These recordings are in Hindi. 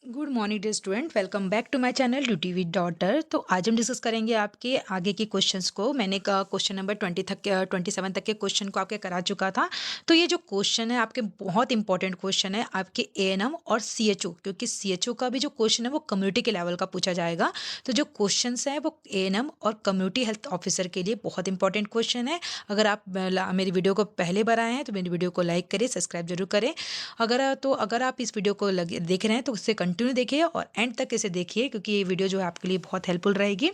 Good morning dear student, welcome back to my channel duty with daughter. तो आज हम डिस्कस करेंगे आपके आगे के क्वेश्चंस को। मैंने का क्वेश्चन नंबर 27 तक के क्वेश्चन को आपके करा चुका था। तो ये जो क्वेश्चन है आपके बहुत इंपॉर्टेंट क्वेश्चन है आपके एएनएम और सीएचओ, क्योंकि सीएचओ का भी जो क्वेश्चन है वो कम्युनिटी के लेवल का पूछा जाएगा। तो जो क्वेश्चन है वो एएनएम और कम्युनिटी हेल्थ ऑफिसर के लिए बहुत इंपॉर्टेंट क्वेश्चन है। अगर आप मेरी वीडियो को पहले बार आए हैं तो मेरी वीडियो को लाइक करें, सब्सक्राइब जरूर करें। अगर आप इस वीडियो को देख रहे हैं तो उससे कंटिन्यू देखिए और एंड तक इसे देखिए, क्योंकि ये वीडियो जो है आपके लिए बहुत हेल्पफुल रहेगी।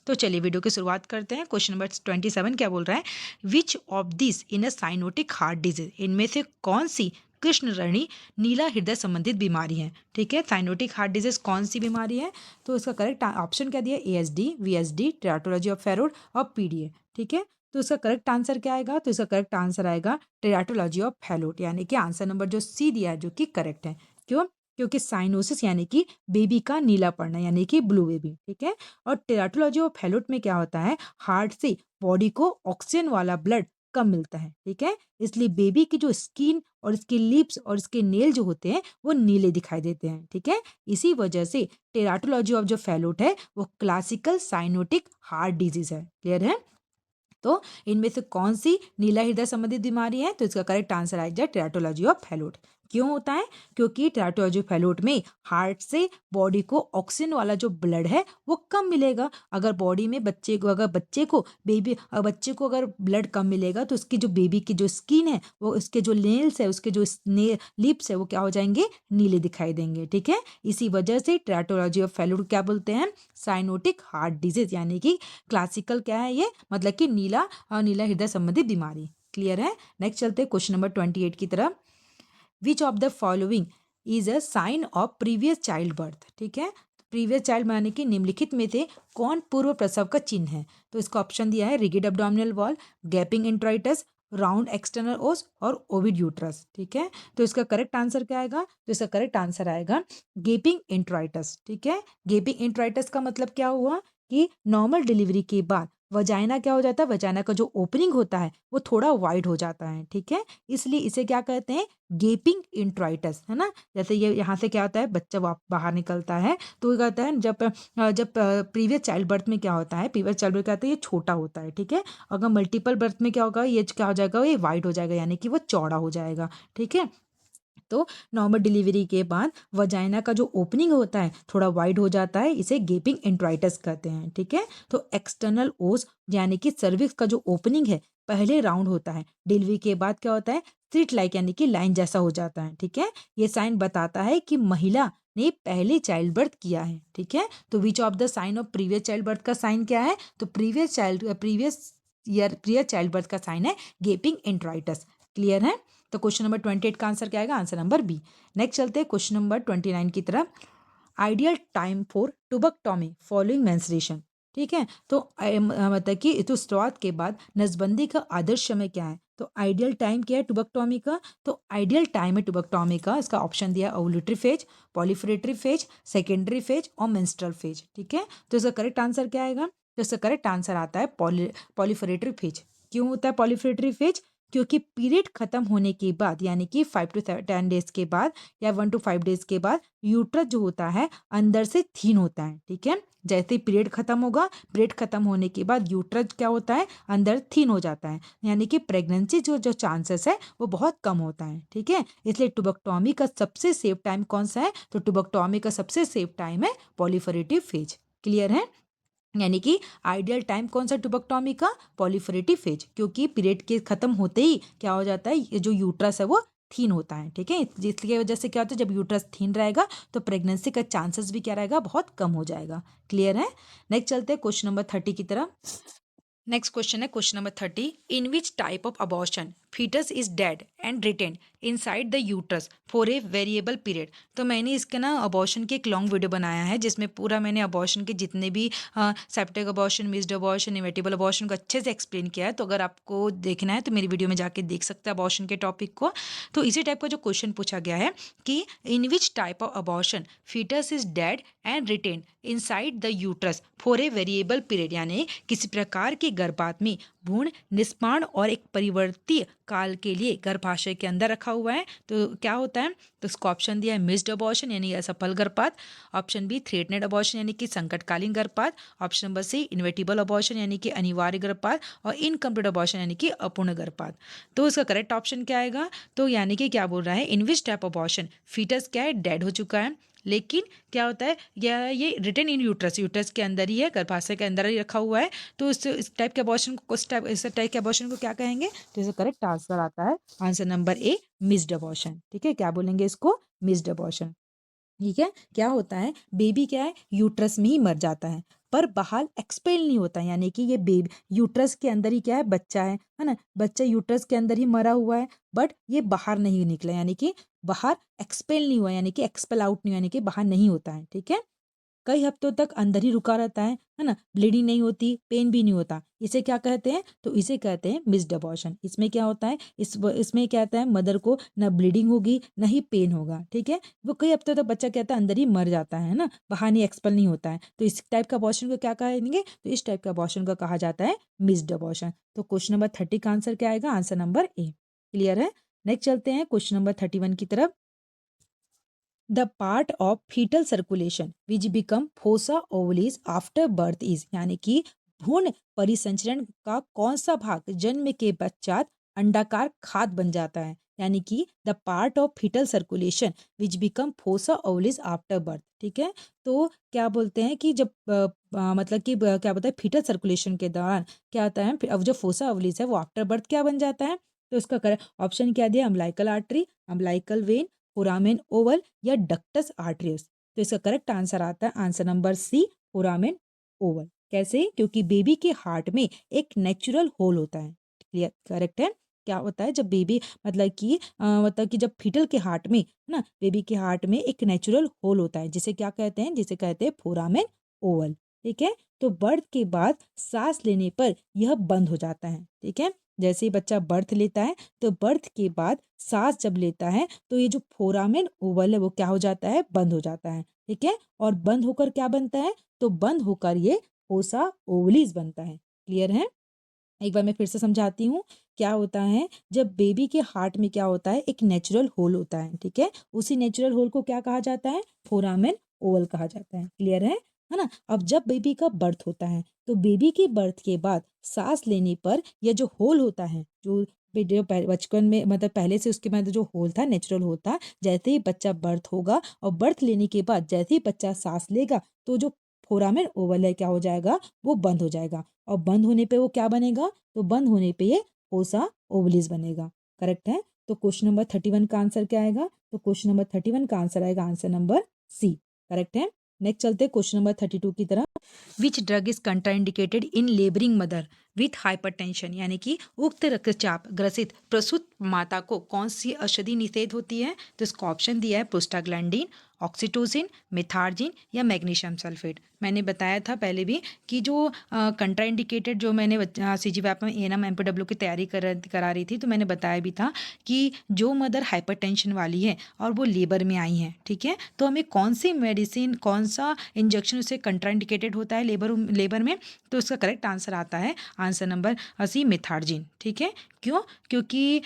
तो चलिए वीडियो की शुरुआत करते हैं। क्वेश्चन नंबर 27 क्या बोल रहा है? Which of this in a cyanotic heart disease, इनमें से कौन सी कृष्णरणी नीला हृदय संबंधित बीमारी है? ठीक है, साइनोटिक हार्ट डिजीज कौन सी बीमारी है? तो इसका करेक्ट ऑप्शन क्या दिया? एएसडी, वीएसडी, टेराटोलॉजी ऑफ फेरोड और पीडीए। ठीक है, तो इसका करेक्ट आंसर क्या आएगा? तो इसका करेक्ट आंसर आएगा टेराटोलॉजी ऑफ फैलोट, यानी कि आंसर नंबर जो सी दिया है जो कि करेक्ट है। क्यों? क्योंकि साइनोसिस यानी कि बेबी का नीला पड़ना, यानी कि ब्लू बेबी। ठीक है, और टेराटोलॉजी ऑफ फैलोट में क्या होता है? हार्ट से बॉडी को ऑक्सीजन वाला ब्लड कम मिलता है। ठीक है, इसलिए बेबी की जो स्किन और इसके लिप्स और इसके नेल जो होते हैं वो नीले दिखाई देते हैं। ठीक है, इसी वजह से टेराटोलॉजी ऑफ जो फैलोट है वो क्लासिकल साइनोटिक हार्ट डिजीज है। क्लियर है? तो इनमें से कौन सी नीला हृदय संबंधित बीमारी है? तो इसका करेक्ट आंसर आ जाए टेराटोलॉजी ऑफ फैलोट। क्यों होता है? क्योंकि टेराटोलॉजी ऑफ फैलोट में हार्ट से बॉडी को ऑक्सीजन वाला जो ब्लड है वो कम मिलेगा। अगर बॉडी में बच्चे को अगर ब्लड कम मिलेगा तो उसकी जो बेबी की जो स्किन है वो, उसके जो नेल्स है, उसके जो लिप्स है वो क्या हो जाएंगे? नीले दिखाई देंगे। ठीक है, इसी वजह से टेराटोलॉजी ऑफ फैलोट क्या बोलते हैं? साइनोटिक हार्ट डिजीज, यानी कि क्लासिकल क्या है ये? मतलब कि नीला हृदय संबंधी बीमारी। क्लियर है? नेक्स्ट चलते हैं क्वेश्चन नंबर 28 की तरफ। Which of the following is a sign of previous childbirth? ठीक है, प्रीवियस चाइल्ड माने कि निम्नलिखित में से कौन पूर्व प्रसव का चिन्ह है? तो इसका ऑप्शन दिया है rigid abdominal wall, gaping introitus, round external os और ओविड यूट्रस। ठीक है, तो इसका करेक्ट आंसर क्या आएगा? तो इसका करेक्ट आंसर आएगा गेपिंग इंट्राइटस। ठीक है, गेपिंग इंट्राइटस का मतलब क्या हुआ कि नॉर्मल डिलीवरी के बाद वजाइना क्या हो जाता है? वजाइना का जो ओपनिंग होता है वो थोड़ा वाइड हो जाता है। ठीक है, इसलिए इसे क्या कहते हैं? गेपिंग इंट्राइटस, है ना। जैसे ये यहाँ से क्या होता है? बच्चा बाहर निकलता है तो ये कहता है जब प्रीवियस चाइल्ड बर्थ में क्या होता है? प्रीवियस चाइल्ड बर्थ कहते हैं ये छोटा होता है। ठीक है, अगर मल्टीपल बर्थ में क्या होगा? ये क्या हो जाएगा? ये वाइड हो जाएगा, यानी कि वो चौड़ा हो जाएगा। ठीक है, तो नॉर्मल डिलीवरी के बाद वजाइना का जो ओपनिंग होता है थोड़ा वाइड हो जाता है, इसे गेपिंग इंट्राइटस कहते हैं। ठीक है, तो एक्सटर्नल ओस यानी कि सर्विक्स का जो ओपनिंग है पहले राउंड होता है, डिलीवरी के बाद क्या होता है? स्लिट लाइक, यानी कि लाइन जैसा हो जाता है। ठीक है, ये साइन बताता है कि महिला ने पहले चाइल्ड बर्थ किया है। ठीक है, तो which of the sign of previous childbirth का साइन क्या है? तो प्रीवियस चाइल्ड बर्थ का साइन है गेपिंग इंट्राइटस। क्लियर है? तो क्वेश्चन नंबर 28 का आंसर क्या आएगा? Answer number B. नेक्स्ट चलते हैं क्वेश्चन नंबर 29 की तरफ। Ideal time for tubectomy following menstruation. ठीक है, तो मतलब कि तो शुरुआत के बाद नसबंदी का आदर्श समय क्या है? तो आइडियल टाइम क्या है टुबकटॉमी का? तो आइडियल टाइम है टुबकटॉमी का, इसका ऑप्शन दिया ovulatory phase, proliferatory phase, secondary phase और मेंस्ट्रुअल फेज। ठीक है, तो इसका करेक्ट आंसर क्या आएगा? तो इसका करेक्ट आंसर आता है पॉलीफरेटरी फेज। क्यों होता है पॉलीफरेटरी फेज? क्योंकि पीरियड खत्म होने के बाद, यानी कि 5 to 10 डेज के बाद या 1 to 5 डेज के बाद यूट्रस जो होता है अंदर से थीन होता है। ठीक है, जैसे ही पीरियड खत्म होगा, पीरियड खत्म होने के बाद यूट्रस क्या होता है? अंदर थीन हो जाता है, यानी कि प्रेगनेंसी जो जो चांसेस है वो बहुत कम होता है। ठीक है, इसलिए टुबकटॉमी का सबसे सेफ टाइम कौन सा है? तो टुबकटॉमी का सबसे सेफ टाइम है पॉलीफरेटिव फेज। क्लियर है? यानी कि आइडियल टाइम कौन सा टुबकटॉमी का? पॉलीफरेटिव फेज, क्योंकि पीरियड के खत्म होते ही क्या हो जाता है? ये जो यूट्रस है वो थीन होता है। ठीक है, जिसकी वजह से क्या होता है? जब यूट्रस थीन रहेगा तो प्रेगनेंसी का चांसेस भी क्या रहेगा? बहुत कम हो जाएगा। क्लियर है? नेक्स्ट चलते हैं क्वेश्चन नंबर 30 की तरफ। नेक्स्ट क्वेश्चन है question number 30। In which type of abortion foetus is dead and retained inside the uterus for a variable period? तो मैंने इसके ना अबॉर्शन की एक लॉन्ग वीडियो बनाया है, जिसमें पूरा मैंने अबॉर्शन के जितने भी septic abortion, missed abortion, inevitable abortion को अच्छे से एक्सप्लेन किया है। तो अगर आपको देखना है तो मेरी वीडियो में जाके देख सकते हैं अबॉर्शन के टॉपिक को। तो इसी टाइप का जो क्वेश्चन पूछा गया है कि in which type of abortion foetus is dead and retained inside the uterus for a variable period, यानी किसी प्रकार के गर्भात में भ्रूण निष्पाण और एक परिवर्ती काल के लिए गर्भाशय के अंदर रखा हुआ है तो क्या होता है, तो इसको ऑप्शन दिया है मिस्ड अबॉर्शन यानी असफल गर्भपात, ऑप्शन बी थ्रेटनेड अबॉर्शन यानी कि संकटकालीन गर्भपात, ऑप्शन नंबर सी इन्वेटिबल अबॉर्शन यानी कि अनिवार्य गर्भपात, और इनकम्प्लीट अबॉर्शन यानी कि अपूर्ण गर्भपात। तो इसका करेक्ट ऑप्शन क्या आएगा, तो यानी कि क्या बोल रहा है, इन विच टाइप अबॉर्शन फीटस क्या है, डेड हो चुका है, लेकिन क्या होता है ये रिटेन इन यूट्रस, यूट्रस के अंदर ही है, गर्भाशय के अंदर ही रखा हुआ है, तो इस टाइप के अबॉर्शन को इस टाइप के अबॉर्शन को क्या कहेंगे, तो इसका करेक्ट आंसर आता है आंसर नंबर ए मिस्ड अबॉर्शन। ठीक है, क्या बोलेंगे इसको, मिस्ड अबॉर्शन। ठीक है, क्या होता है, बेबी क्या है यूट्रस में ही मर जाता है पर बाहर एक्सपेल नहीं होता है, यानी कि ये बेबी यूट्रस के अंदर ही क्या है, बच्चा है ना, बच्चा यूट्रस के अंदर ही मरा हुआ है, बट ये बाहर नहीं निकला, यानी कि बाहर एक्सपेल नहीं हुआ, यानी कि एक्सपेल आउट नहीं, यानी कि बाहर नहीं होता है। ठीक है, कई हफ्तों तक अंदर ही रुका रहता है ना, ब्लीडिंग नहीं होती, पेन भी नहीं होता, इसे क्या कहते हैं, तो इसे कहते हैं मिस्ड अबॉर्शन। इसमें क्या होता है, इसमें क्या कहता है, मदर को ना ब्लीडिंग होगी ना ही पेन होगा। ठीक है, वो कई हफ्तों तक बच्चा कहता है अंदर ही मर जाता है ना, बाहर नहीं एक्सपेल नहीं होता है, तो इस टाइप का अबॉर्शन को क्या कहेंगे, तो इस टाइप का अबॉर्शन को कहा जाता है मिस्ड अबॉर्शन। तो क्वेश्चन नंबर 30 का आंसर क्या आएगा, आंसर नंबर ए। क्लियर है, नेक्स्ट चलते हैं क्वेश्चन नंबर 31 की तरफ। The part of foetal circulation which become fossa ovalis after birth is, यानी कि भ्रूण परिसंचरण का कौन सा भाग जन्म के पश्चात अंडाकार खाद बन जाता है, यानी कि the part of foetal circulation which become fossa ovalis after birth. ठीक है, तो क्या बोलते हैं कि जब मतलब कि क्या बोलते हैं फीटल सर्कुलेशन के दौरान क्या होता है, अब जो फोसा ओवलिस है वो आफ्टर बर्थ क्या बन जाता है, तो इसका करेक्ट ऑप्शन क्या दिया, umbilical artery, umbilical vein, foramen ovale या डक्टस आर्टरियस। तो इसका करेक्ट आंसर आता है answer number C, foramen ovale. कैसे, क्योंकि बेबी के हार्ट में एक नेचुरल होल होता है। क्लियर, करेक्ट है, क्या होता है जब बेबी मतलब कि जब फीटल के हार्ट में ना, बेबी के हार्ट में एक नेचुरल होल होता है, जिसे क्या कहते हैं, जिसे कहते हैं फोरामेन ओवल। ठीक है, तो बर्थ के बाद सांस लेने पर यह बंद हो जाता है। ठीक है, जैसे ही बच्चा बर्थ लेता है तो बर्थ के बाद सांस जब लेता है तो ये जो फोरामेन ओवल है वो क्या हो जाता है, बंद हो जाता है। ठीक है, और बंद होकर क्या बनता है, तो बंद होकर ये फोसा ओवलिस बनता है। क्लियर है, एक बार मैं फिर से समझाती हूँ। क्या होता है, जब बेबी के हार्ट में क्या होता है, एक नेचुरल होल होता है। ठीक है, उसी नेचुरल होल को क्या कहा जाता है, फोरामेन ओवल कहा जाता है। क्लियर है ना। अब जब बेबी का बर्थ होता है तो बेबी के बर्थ के बाद सांस लेने पर यह जो होल होता है, जो बचपन में मतलब पहले से उसके बाद जो होल था, नेचुरल होल था, जैसे ही बच्चा बर्थ होगा और बर्थ लेने के बाद जैसे ही बच्चा सांस लेगा तो जो फोरामेन ओवल है क्या हो जाएगा, वो बंद हो जाएगा, और बंद होने पे वो क्या बनेगा, तो बंद होने पे ये फोसा ओवलिस बनेगा। करेक्ट है, तो क्वेश्चन नंबर 31 का आंसर क्या आएगा, तो क्वेश्चन नंबर 31 का आंसर आएगा आंसर नंबर सी। करेक्ट है, नेक्स्ट चलते हैं क्वेश्चन नंबर 32 की तरफ। Which drug is contraindicated in labouring mother with hypertension, यानी कि उक्त रक्तचाप ग्रसित प्रसूत माता को कौन सी औषधि निषेध होती है, तो इसका ऑप्शन दिया है प्रोस्टाग्लैंडिन, ऑक्सीटोसिन, मिथार्जिन या मैग्नीशियम सल्फेट। मैंने बताया था पहले भी कि जो कंट्राइंडिकेटेड, जो मैंने CGWAP में ANM MPW की तैयारी करा रही थी, तो मैंने बताया भी था कि जो मदर हाइपरटेंशन वाली है और वो लेबर में आई है, ठीक है, तो हमें कौन सी मेडिसिन, कौन सा इंजेक्शन उसे कंट्राइंडिकेटेड होता है लेबर में, तो उसका करेक्ट आंसर आता है आंसर नंबर सी, मिथार्जिन। ठीक है, क्यों, क्योंकि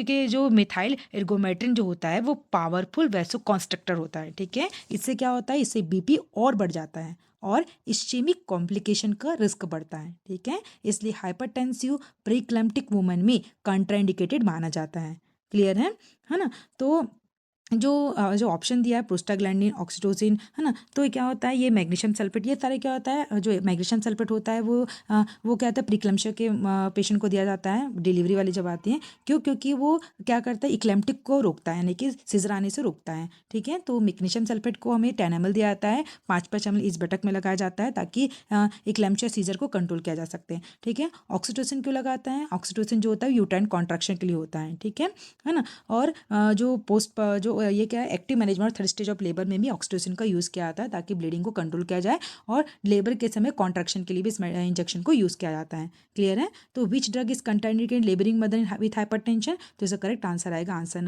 कि जो मिथाइल एर्गोमेट्रिन जो होता है वो पावरफुल वैसोकॉन्स्ट्रक्टर होता है। ठीक है, इससे क्या होता है, इससे बीपी और बढ़ जाता है और इस्चेमिक कॉम्प्लिकेशन का रिस्क बढ़ता है। ठीक है, इसलिए हाइपरटेंसिव प्रीक्लैम्प्टिक वुमन में कंट्राइंडिकेटेड माना जाता है। क्लियर है ना। तो जो ऑप्शन दिया है प्रोस्टाग्लैंडिन, ऑक्सीटोसिन, है ना, तो ये क्या होता है, ये मैग्नीशियम सल्फेट, ये सारे क्या होता है, जो मैग्नीशियम सल्फेट होता है वो क्या होता है, प्रीक्लैम्पशिया के पेशेंट को दिया जाता है डिलीवरी वाली जब आती हैं। क्यों, क्योंकि वो क्या करता है, इक्लैम्प्टिक को रोकता है, यानी कि सीजर आने से रोकता है। ठीक है, तो मैग्नीशियम सल्फेट को हमें 10 ml दिया जाता है, 5 ml इस बटक में लगाया जाता है ताकि इक्लैम्पशिया सीजर को कंट्रोल किया जा सकते हैं। ठीक है, ऑक्सीटोसिन क्यों लगाता है, ऑक्सीटोसिन जो होता है यूट्राइन कॉन्ट्रैक्शन के लिए होता है। ठीक है ना, और जो ये क्या है, एक्टिव मैनेजमेंट और थर्ड स्टेज ऑफ लेबर में भी ऑक्सीटोसिन का यूज़ किया जाता है ताकि ब्लीडिंग को कंट्रोल किया जाए, और लेबर के समय कॉन्ट्रैक्शन के लिए भी इस इंजेक्शन को यूज़ किया जाता है। क्लियर है, तो which drug is contraindicated in labouring mother with hypertension, तो इसका करेक्ट आंसर आएगा आंसर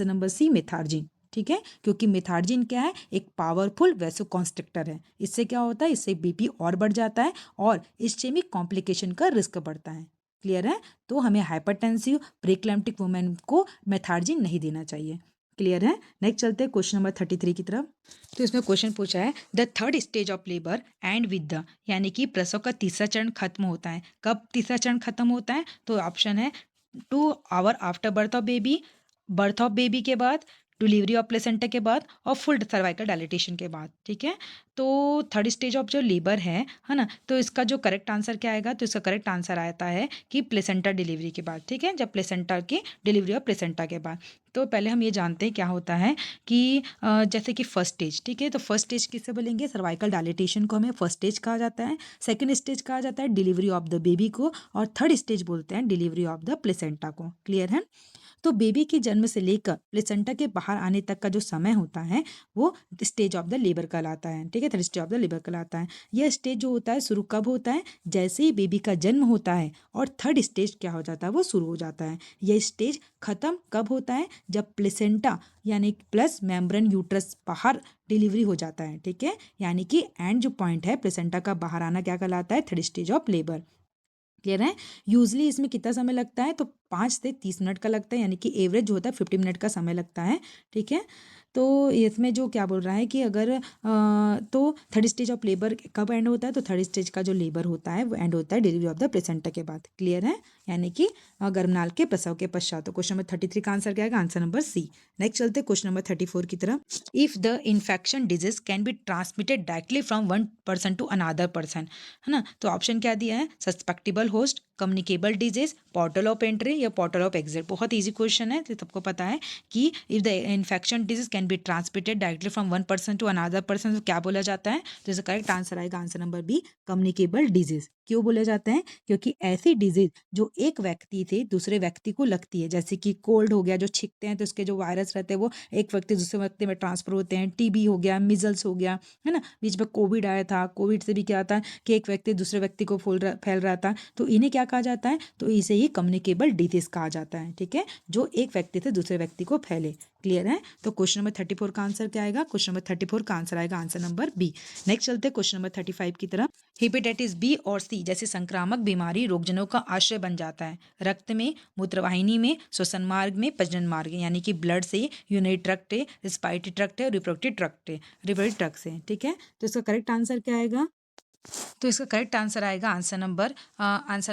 नंबर सी, मिथार्जिन। ठीक है, क्योंकि मिथार्जिन क्या है, एक पावरफुल वैसोकॉन्स्ट्रिक्टर है। इससे क्या होता है, इससे बीपी और बढ़ जाता है और इस्चेमिक कॉम्प्लिकेशन का रिस्क बढ़ता है। क्लियर है। तो हमें हाइपरटेंसिव प्रीक्लैम्प्टिक वुमेन को मेथार्जिन नहीं देना चाहिए। क्लियर है। नेक्स्ट चलते हैं क्वेश्चन नंबर 33 की तरफ। तो इसमें क्वेश्चन पूछा है the third stage of labour and with the, यानी कि प्रसव का तीसरा चरण खत्म होता है। कब तीसरा चरण खत्म होता है? तो ऑप्शन है 2 hour after birth of baby के बाद, डिलीवरी ऑफ प्लेसेंटा के बाद और फुल सर्वाइकल डायलिटेशन के बाद। ठीक है। तो थर्ड स्टेज ऑफ जो लेबर है ना, तो इसका जो करेक्ट आंसर क्या आएगा? तो इसका करेक्ट आंसर आता है कि प्लेसेंटा डिलीवरी के बाद। ठीक है, जब प्लेसेंटा की डिलीवरी ऑफ प्लेसेंटा के बाद। तो पहले हम ये जानते हैं क्या होता है कि जैसे कि फर्स्ट स्टेज, ठीक है, तो फर्स्ट स्टेज किससे बोलेंगे? सर्वाइकल डायलिटेशन को हमें फर्स्ट स्टेज कहा जाता है। सेकंड स्टेज कहा जाता है डिलीवरी ऑफ द बेबी को, और थर्ड स्टेज बोलते हैं डिलीवरी ऑफ द प्लेसेंटा को। क्लियर है। तो बेबी के जन्म से लेकर प्लेसेंटा के बाहर आने तक का जो समय होता है वो स्टेज ऑफ द लेबर कहलाता है। ठीक है, third stage of the labour कहलाता है। यह स्टेज जो होता है शुरू कब होता है? जैसे ही बेबी का जन्म होता है, और थर्ड स्टेज क्या हो जाता है? वो शुरू हो जाता है। यह स्टेज खत्म कब होता है? जब प्लेसेंटा यानी प्लस मेम्ब्रेन यूट्रस बाहर डिलीवरी हो जाता है। ठीक है, यानी कि एंड जो पॉइंट है प्लेसेंटा का बाहर आना क्या कहलाता है? Third stage of labour. Clear है। यूजली इसमें कितना समय लगता है? तो 5 से 30 मिनट का लगता है, यानी कि एवरेज जो होता है 50 मिनट का समय लगता है। ठीक है। तो इसमें जो क्या बोल रहा है कि अगर तो थर्ड स्टेज ऑफ लेबर कब एंड होता है? तो थर्ड स्टेज का जो लेबर होता है वो एंड होता है डिलीवरी ऑफ द प्लेसेंटा के बाद। क्लियर है, यानी कि गर्भनाल के प्रसव के पश्चात। तो क्वेश्चन नंबर 33 का आंसर क्या आएगा? आंसर नंबर सी। नेक्स्ट चलते हैं क्वेश्चन नंबर 34 की तरफ। If the infection disease can be transmitted directly from one person to another person, है ना, तो ऑप्शन क्या दिया है? Susceptible host, communicable disease, portal of entry या पोर्टल ऑफ एग्जिट। बहुत इजी क्वेश्चन है, तो सबको पता है कि if the infection disease can be transmitted directly from one person to another person, तो क्या बोला जाता है? तो इसका करेक्ट आंसर आएगा answer number B, communicable disease. क्यों बोले जाते हैं? क्योंकि ऐसी डिजीज जो एक व्यक्ति से दूसरे व्यक्ति को लगती है, जैसे कि कोल्ड हो गया, जो छिकते हैं तो उसके जो वायरस रहते हैं वो एक व्यक्ति दूसरे व्यक्ति में ट्रांसफर होते हैं। टीबी हो गया, मिजल्स हो गया, है ना, बीच में कोविड आया था, कोविड से भी क्या आता है कि एक व्यक्ति दूसरे व्यक्ति को फैल रहा था, तो इन्हें क्या कहा जाता है? तो इसे ही कम्युनिकेबल डिजीज कहा जाता है। ठीक है, जो एक व्यक्ति से दूसरे व्यक्ति को फैले। क्लियर है। तो क्वेश्चन नंबर 34 का आंसर क्या आएगा? क्वेश्चन नंबर 34 का आंसर आएगा आंसर नंबर बी। नेक्स्ट चलते हैं क्वेश्चन नंबर 35 की तरफ। हेपेटाइटिस बी और सी जैसी संक्रामक बीमारी रोगजनों का आश्रय बन जाता है। रक्त में, मूत्रवाहिनी में, श्वसन मार्ग में, प्रजनन मार्ग, यानी कि ब्लड से, यूरिनरी ट्रैक्ट है, रिस्पायरेटरी ट्रैक्ट है, रिप्रोडक्टिव ट्रैक्ट से। ठीक है, तो इसका करेक्ट आंसर क्या आएगा? तो इसका करेक्ट आंसर आएगा आंसर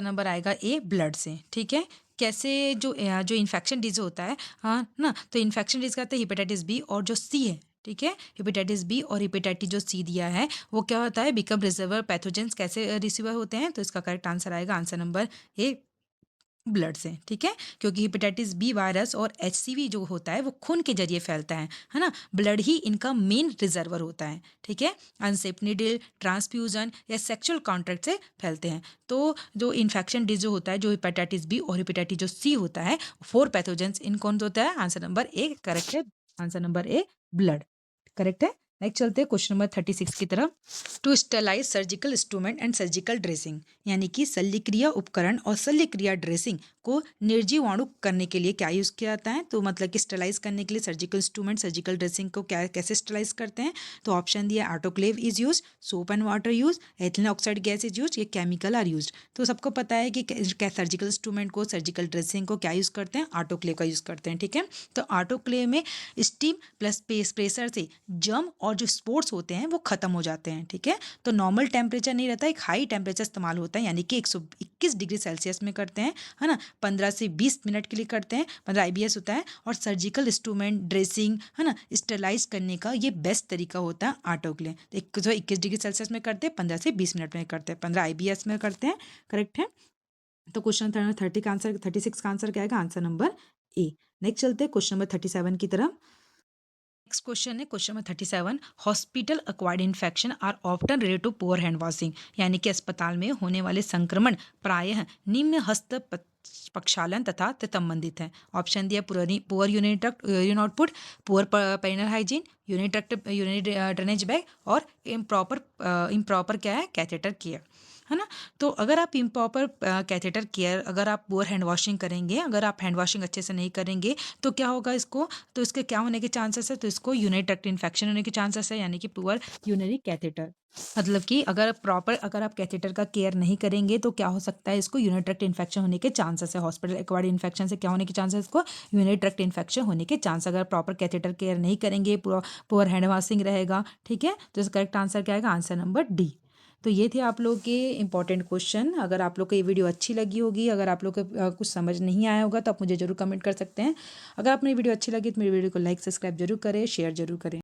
नंबर आएगा ए, ब्लड से। ठीक है। कैसे? जो इन्फेक्शन डिजीज होता है ना, तो इन्फेक्शन डिजीज कहते हैं हेपेटाइटिस बी और जो सी है। ठीक है, हेपेटाइटिस बी और हेपेटाइटिस जो सी दिया है वो क्या होता है? बिकम रिजर्वर पैथोजेंस कैसे रिसीवर होते हैं? तो इसका करेक्ट आंसर आएगा आंसर नंबर ए, ब्लड से। ठीक है, क्योंकि हेपेटाइटिस बी वायरस और एचसीवी जो होता है वो खून के जरिए फैलता है ना, ब्लड ही इनका मेन रिजर्वर होता है। ठीक है, अनसेफ नीडल, ट्रांसफ्यूजन या सेक्सुअल कॉन्टैक्ट से फैलते हैं। तो जो इन्फेक्शन डिजीज जो होता है, जो हेपेटाइटिस बी और हेपेटाइटिस जो सी होता है, 4 पैथोजेंस इन कौन होता है? आंसर नंबर ए करेक्ट है, answer number A, blood. Correct है। नेक्स्ट चलते हैं क्वेश्चन नंबर 36 की तरफ। To sterilise surgical instrument and surgical dressing, यानी कि शल्यक्रिया उपकरण और शल्यक्रिया ड्रेसिंग को निर्जीवाणु करने के लिए क्या यूज़ किया जाता है? तो मतलब कि स्टेलाइज करने के लिए सर्जिकल इंस्ट्रूमेंट, सर्जिकल ड्रेसिंग को कैसे स्टेलाइज करते हैं? तो ऑप्शन दिया, autoclave is use, soap and water use, ethylene oxide gas is use, ये केमिकल आर यूज। तो सबको पता है कि क्या सर्जिकल इंस्ट्रूमेंट को, सर्जिकल ड्रेसिंग को क्या यूज़ करते हैं? ऑटोक्लेव का यूज़ करते हैं। ठीक है, तो ऑटोक्लेव में स्टीम प्लस प्रेशर से जर्म और जो स्पोर्स होते हैं वो खत्म हो जाते हैं। ठीक है, तो नॉर्मल टेम्परेचर नहीं रहता, एक हाई टेम्परेचर इस्तेमाल होता है, यानी कि 121 डिग्री सेल्सियस में करते हैं, है ना, 15 से 20 मिनट के लिए करते हैं, 15 IBS होता है। और सर्जिकल इंस्ट्रूमेंट, ड्रेसिंग, है ना, स्टेलाइज करने का ये बेस्ट तरीका होता है ऑटोक्लेव। 121 डिग्री सेल्सियस में करते हैं, 15 से 20 मिनट में करते हैं, 15 IBS में करते हैं। करेक्ट है। तो क्वेश्चन 30 का आंसर, 36 का आंसर क्या आएगा? आंसर नंबर ए। नेक्स्ट चलते हैं क्वेश्चन नंबर 37 की तरफ। नेक्स्ट क्वेश्चन है question number 37। Hospital acquired infection are often related to poor hand washing, यानी कि अस्पताल में होने वाले संक्रमण प्रायः निम्न हस्त प्रक्षालन तथा संबंधित है। ऑप्शन दिया, poor urinary tract urine output, poor perennial hygiene, urinary drainage bag और इम्प्रॉपर क्या है? कैथेटर केयर, है ना। तो अगर आप इम्प्रॉपर कैथेटर केयर, अगर आप पुअर हैंड वॉशिंग करेंगे, अगर आप हैंड वॉशिंग अच्छे से नहीं करेंगे तो क्या होगा इसको, तो इसके क्या होने के चांसेस है, तो इसको यूरिनरी ट्रैक्ट इन्फेक्शन होने के चांसेस है, यानी कि पुअर यूरिनरी कैथेटर। मतलब कि अगर आप कैथेटर का केयर नहीं करेंगे तो क्या हो सकता है, इसको यूरिनरी ट्रैक्ट इन्फेक्शन होने के चांसेस है। हॉस्पिटल एक्वायर्ड इन्फेक्शन से क्या होने के चांसेस, इसको यूरिनरी ट्रैक्ट इन्फेक्शन होने के चांस। अगर प्रॉपर कैथेटर केयर नहीं करेंगे, पुअर हैंड वॉशिंग रहेगा, ठीक है, तो इसका करेक्ट आंसर क्या आएगा, आंसर नंबर डी। तो ये थे आप लोग के इंपॉर्टेंट क्वेश्चन। अगर आप लोग को ये वीडियो अच्छी लगी होगी, अगर आप लोग को कुछ समझ नहीं आया होगा तो आप मुझे जरूर कमेंट कर सकते हैं। अगर आपने वीडियो अच्छी लगी तो मेरी वीडियो को लाइक सब्सक्राइब जरूर करें, शेयर जरूर करें।